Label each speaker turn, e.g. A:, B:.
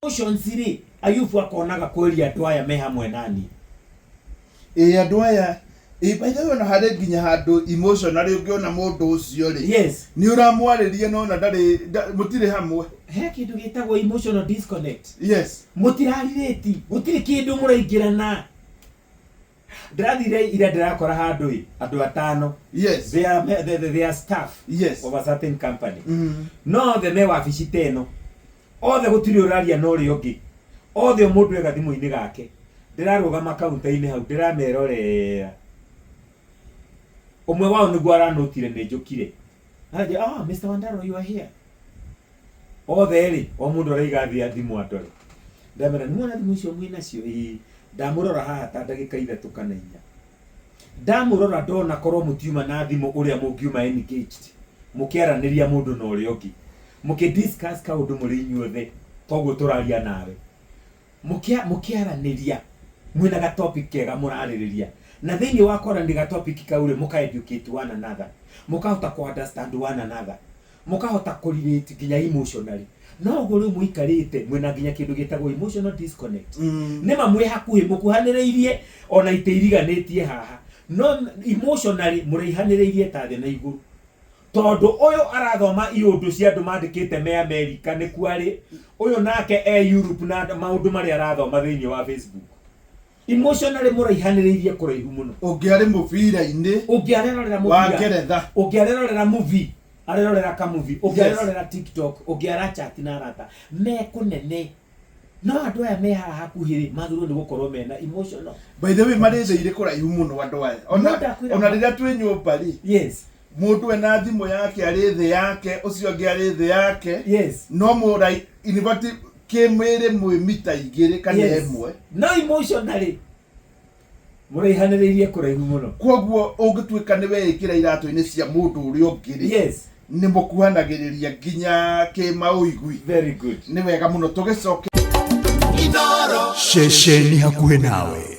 A: emotions ri Ayubu akonaga kweli andu aya me hamwe nani
B: andu aya by the way na hare nginya handu emotionally ungiona mundu ucio ri
A: yes
B: ni uramwariria no na ndari mutire hamwe
A: he kindu gitagwo emotional disconnect
B: yes
A: mutirarireti gutire kindu muraingirana ndirathire ira ndirakora handu andu atano
B: yes
A: they are staff
B: yes
A: of a certain company no the me wabici teno othe gutiri uraria no ri ungi othe mundu ega thimu-ini gake ndirarugama kaunta-ini hau ndiramerorera umwe wao niguo aranotire ni njukire aje Mr. Wandaro you are here othe ri o mundu araiga thimu andore ndamera ni mwana thimu cio mwina cio ndamurora haha ta ndagika 3 kana 4 ndamurora ndona korwo mutiuma na thimu uria mungiuma engaged mukiaraniria mundu na uria ungi mukidiscuss kaundu muri inyuothe toguo turaria nawe mukiaraniria mwina ga topic kega muraririria na thiini wakora ndi ga topic kaure muka educate one another mukahota ku understand one another mukahota ku relate ginya emotionally no ugo riu muikarite mwina ginya kindu gitagwo emotional disconnect nima mwi hakuhi mukuhaniriirie ona iteiriganitie haha no emotionally muraihaniriirie ta thi na iguru tondu uyu arathoma iundu cia andu mandikite me America ni kwari uyu nake Europe na maundu mari arathoma thiini wa Facebook emotionally muraihaniriirie kuraihu muno
B: ungiari mubira-ini
A: ungiarerorera
B: wa Ngeretha
A: ungiarerorera movie arerorera ka movie ungiarerorera TikTok ungiara chat na arata me kunene no andu aya me haha hakuhiri mathuru ni gukorwo mena emotional
B: by the way maretheire kuraihu muno andu aya ona riria twi nyumba ri
A: yes
B: mundu ena thimu yake ari thi yake ucio angi ari thi yake
A: yes
B: no murai inibati kimwire mwi mita igiri kana emwe
A: no emotionally muraihaniriirie kuraihu muno
B: koguo ungituika ni weikira iratu-ini cia mundu uria ungi
A: yes
B: ni mukuhanagiriria ginya kimauigwi
A: very good
B: ni wega muno tugicoke
C: Inooro shesheni hakuhe nawe.